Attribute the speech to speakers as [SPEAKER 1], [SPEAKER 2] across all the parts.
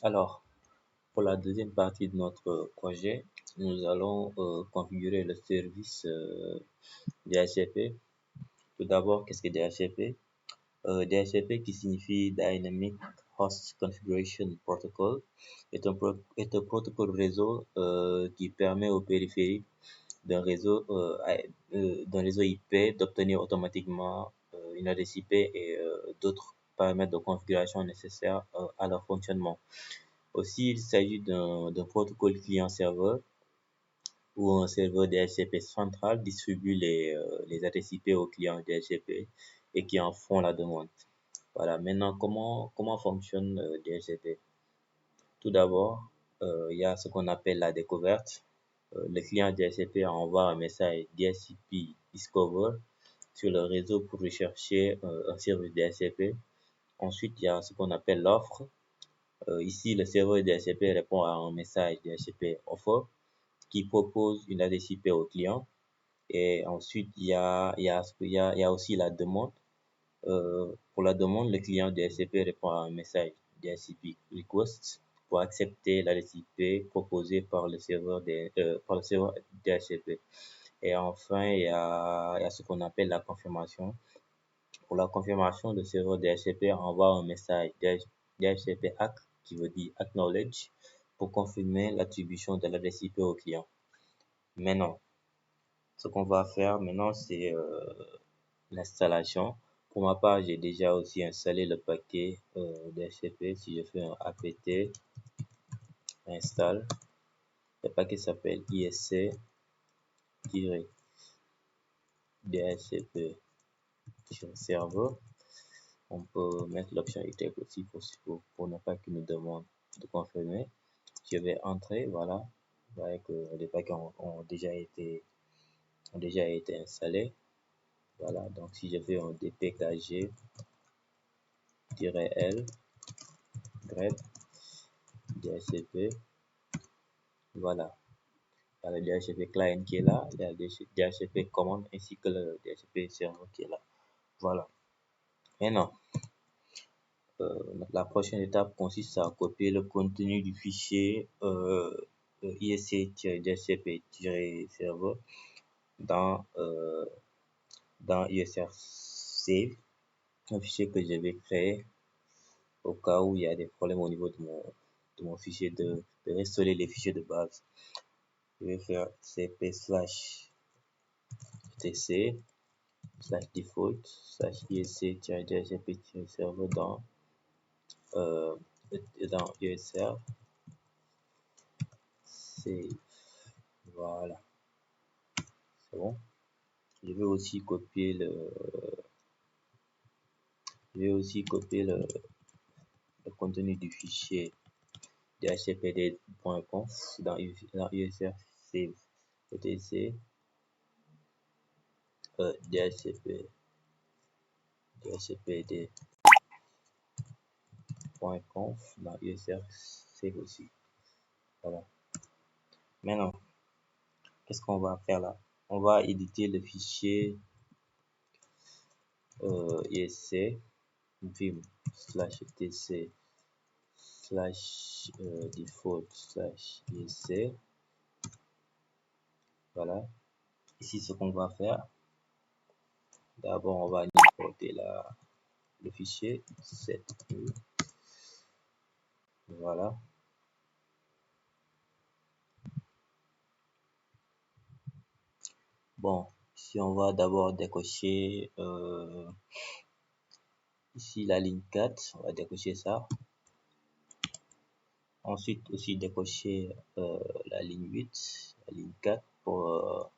[SPEAKER 1] Alors, pour la deuxième partie de notre projet, nous allons configurer le service DHCP. Tout d'abord, qu'est-ce que DHCP? DHCP qui signifie Dynamic Host Configuration Protocol est un protocole réseau qui permet aux périphériques d'un réseau IP d'obtenir automatiquement une adresse IP et d'autres paramètres de configuration nécessaires à leur fonctionnement. Aussi, il s'agit d'un protocole client-serveur où un serveur DHCP central distribue les adresses IP aux clients DHCP et qui en font la demande. Voilà, maintenant, comment fonctionne DHCP? Tout d'abord, il y a ce qu'on appelle la découverte. Le client DHCP envoie un message DHCP Discover sur le réseau pour rechercher un service DHCP. Ensuite, il y a ce qu'on appelle l'offre. Ici, le serveur DHCP répond à un message DHCP Offer qui propose une adresse IP au client. Et ensuite, il y a aussi la demande. Pour la demande, le client DHCP répond à un message DHCP Request pour accepter l'adresse IP proposée par le serveur DHCP. Et enfin, il y a ce qu'on appelle la confirmation. Pour la confirmation, le serveur DHCP envoie un message DHCP ACK qui veut dire Acknowledge pour confirmer l'attribution de l'adresse IP au client. Maintenant, ce qu'on va faire maintenant, c'est l'installation. Pour ma part, j'ai déjà aussi installé le paquet DHCP. Si je fais un apt install, le paquet s'appelle isc-dhcp serveur. On peut mettre l'option eject aussi pour ne pas qu'il nous demande de confirmer. Je vais entrer, voilà. Vous voyez que les paquets ont déjà été installés. Voilà, donc si je fais un dpkg-l grep DHCP, voilà. Il y a le DHCP client qui est là, il y a le DHCP commande ainsi que le DHCP serveur qui est là. Voilà. Maintenant, la prochaine étape consiste à copier le contenu du fichier isc-dhcp-serveur dans ISR Save, un fichier que je vais créer au cas où il y a des problèmes au niveau de mon fichier, de restaurer les fichiers de base. Je vais faire cp/default/isc-dhcp-serveur dans ISR Save. Voilà, c'est bon. Je vais aussi copier le contenu du fichier dhcpd.conf dans ISR Save etc dhcpd.conf dans ISR Save aussi. Voilà. Maintenant, qu'est-ce qu'on va faire là? On va éditer le fichier isc vim/tc/default/isc. Voilà. Ici, ce qu'on va faire, d'abord, on va importer le fichier setmu. Voilà. Bon, ici, on va d'abord décocher ici la ligne 4, on va décocher ça. Ensuite, aussi décocher la ligne 8, la ligne 4 pour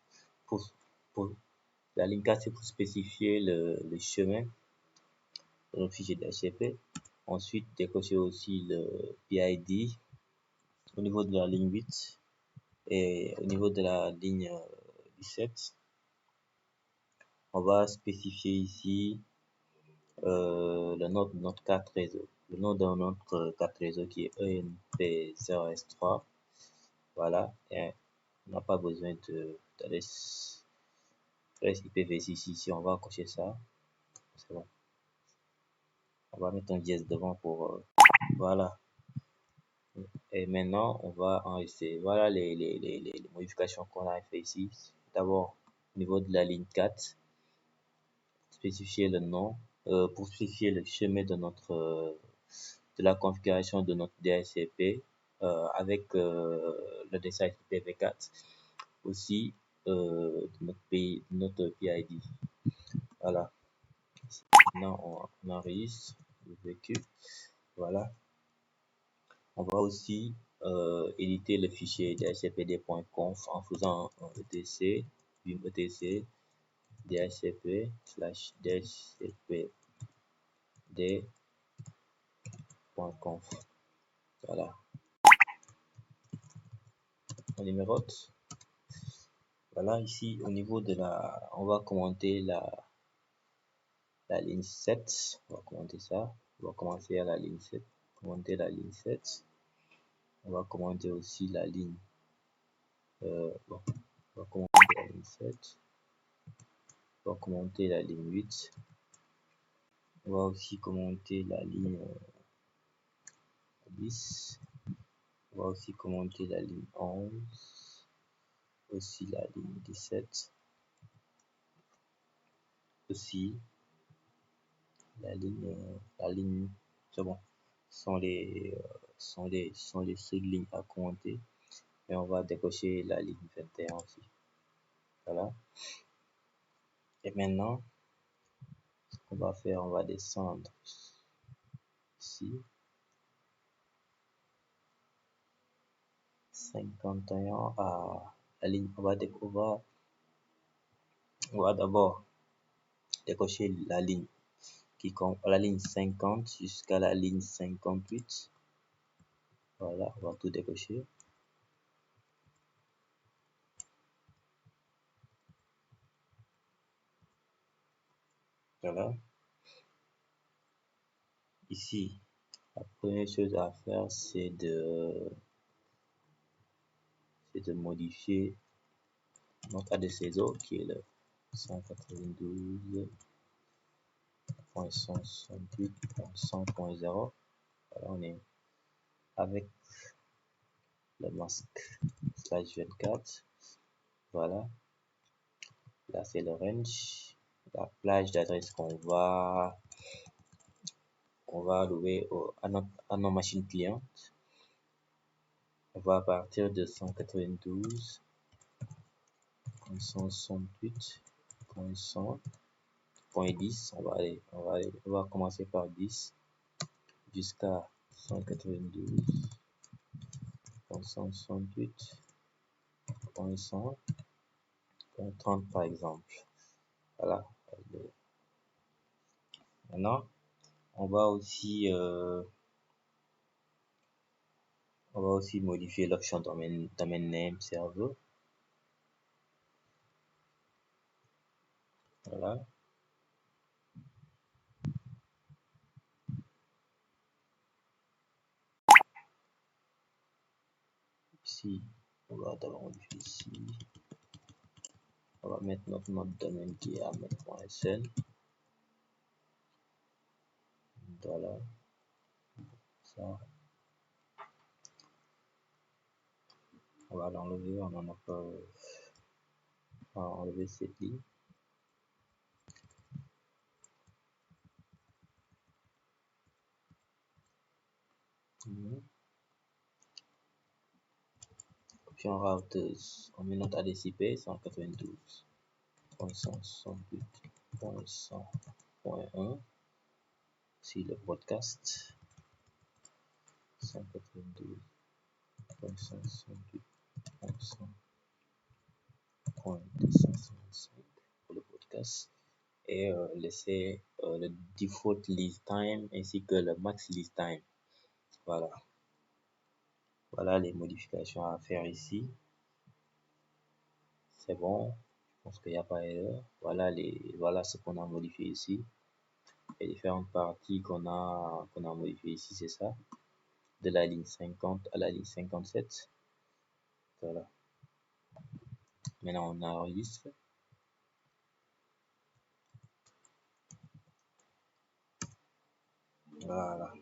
[SPEAKER 1] la ligne 4, c'est pour spécifier le chemin dans le fichier DHCP. Ensuite, décocher aussi le PID au niveau de la ligne 8 et au niveau de la ligne 17. On va spécifier ici le nom de notre carte réseau. Le nom de notre carte réseau qui est ENP0S3. Voilà, et on n'a pas besoin d'adresse IPv6 ici, on va cocher ça. C'est bon. On va mettre un dièse devant pour voilà. Et maintenant, on va enregistrer. Voilà les modifications qu'on a fait ici. D'abord, au niveau de la ligne 4, spécifier le nom, pour spécifier le chemin de de la configuration de notre DHCP avec le dessin IPv4, aussi notre PID. Voilà. Maintenant, on enregistre le véhicule. Voilà. On va aussi éditer le fichier dhcpd.conf en faisant un etc, vim etc, dhcp slash dhcpd.conf. Voilà. On numérote. Voilà, ici au niveau de on va commenter la ligne 7. On va commenter ça. On va commencer à la ligne 7. Commenter la ligne 7. On va commenter aussi la ligne. Bon, on va commenter la ligne 7. On va commenter la ligne 8. On va aussi commenter la ligne 10. On va aussi commenter la ligne 11. Aussi la ligne 17. Aussi la ligne, c'est bon. Sont les seules lignes à commenter. Et on va décocher la ligne 21 aussi. Voilà. Et maintenant, ce qu'on va faire, on va descendre ici. 51 à la ligne. On va d'abord décocher la ligne la ligne 50 jusqu'à la ligne 58. Voilà, on va tout décocher. Voilà. Ici, la première chose à faire, c'est de modifier notre adresse réseau qui est le 192.168.100.0. Voilà, on est avec le masque /24. Voilà, là c'est le range, la plage d'adresse qu'on va louer à nos machines clientes. On va partir de 192.168.100.10. On va commencer par 10 jusqu'à 192.168.100.30 par exemple. Voilà. Maintenant, on va aussi modifier l'option domaine name server. Voilà. Ici, on va d'abord modifier ici. On va mettre notre nom de domaine qui est ahmed.sn. Voilà. Ça. On va l'enlever, on en a pas. On va enlever cette ligne. Option routeuse, on met notre adresse IP 192.168.100.1. Si le broadcast 192.168.100.255 pour le podcast, et laisser le default list time ainsi que le max list time. Voilà. Voilà les modifications à faire ici. C'est bon. Je pense qu'il n'y a pas d'erreur. Voilà ce qu'on a modifié ici. Les différentes parties qu'on a modifiées ici, c'est ça. De la ligne 50 à la ligne 57. Voilà. Maintenant, on enregistre. Voilà.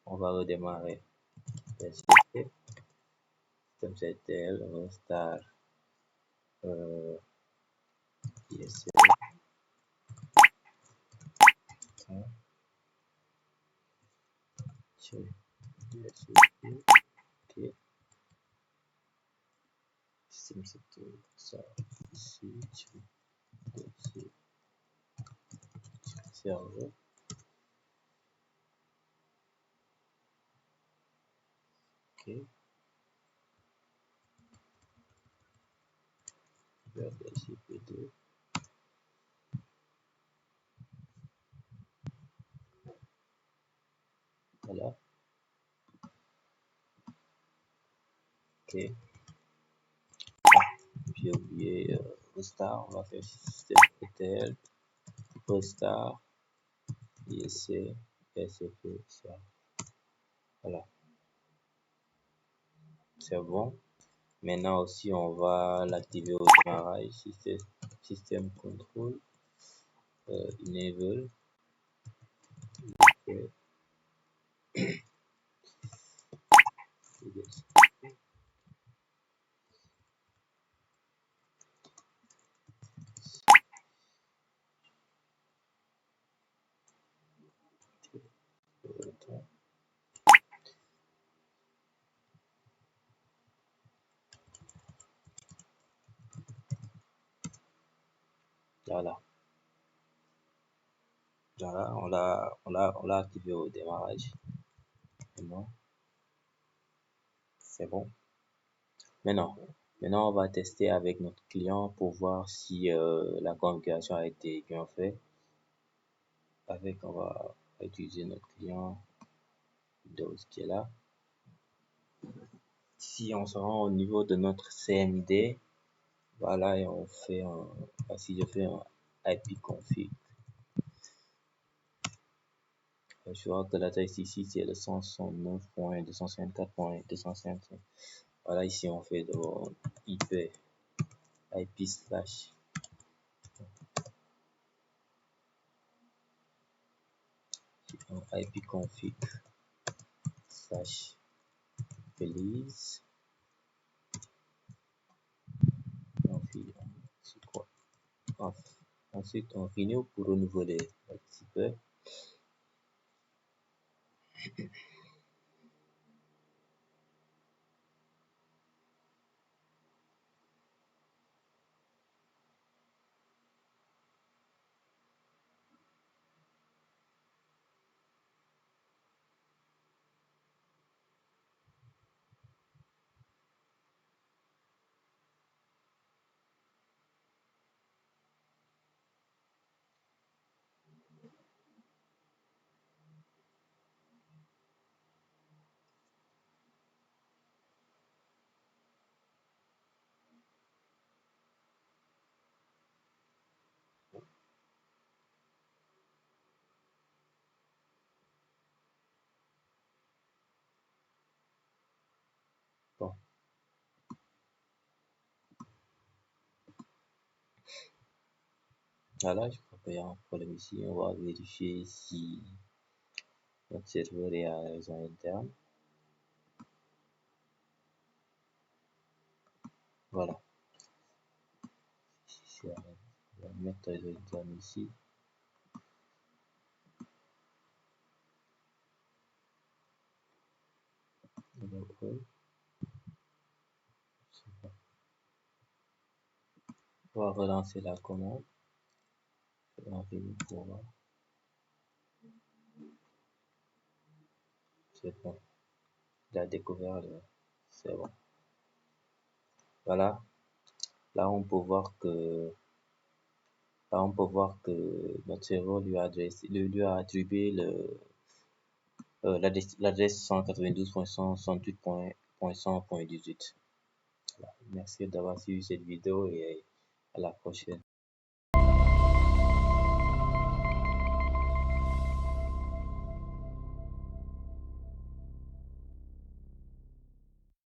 [SPEAKER 1] On va redémarrer SCP, système.ctl, star, ISL, ok, système.ctl, ça, ici, serveur, ok, DHCP2, voilà, ok, j'ai oublié Star, on va faire système.ctl, Star, ISC, SCP, ça, voilà, c'est bon. Maintenant aussi, on va l'activer au démarrage, système contrôle, enable, ok, voilà, voilà, on l'a activé au démarrage. Maintenant, c'est bon. Maintenant, on va tester avec notre client pour voir si la configuration a été bien faite. On va utiliser notre client Windows qui est là. Si on se rend au niveau de notre CMD, voilà, et on fait si je fais un ipconfig, je vois que l'adresse ici c'est le 169.254.255. Voilà, ici on fait de IP slash ipconfig slash release c'est quoi? Ensuite on renew pour renouveler participeur. Bon, voilà, je crois qu'il y a un problème ici. On va vérifier si notre serveur est à raison interne. Voilà, on va mettre raison interne ici. On va relancer la commande. Pour voir. C'est bon. Il a découvert c'est bon. Voilà. Là on peut voir que notre serveur lui a attribué l'adresse 192.168.100.18. Voilà. Merci d'avoir suivi cette vidéo et à la prochaine.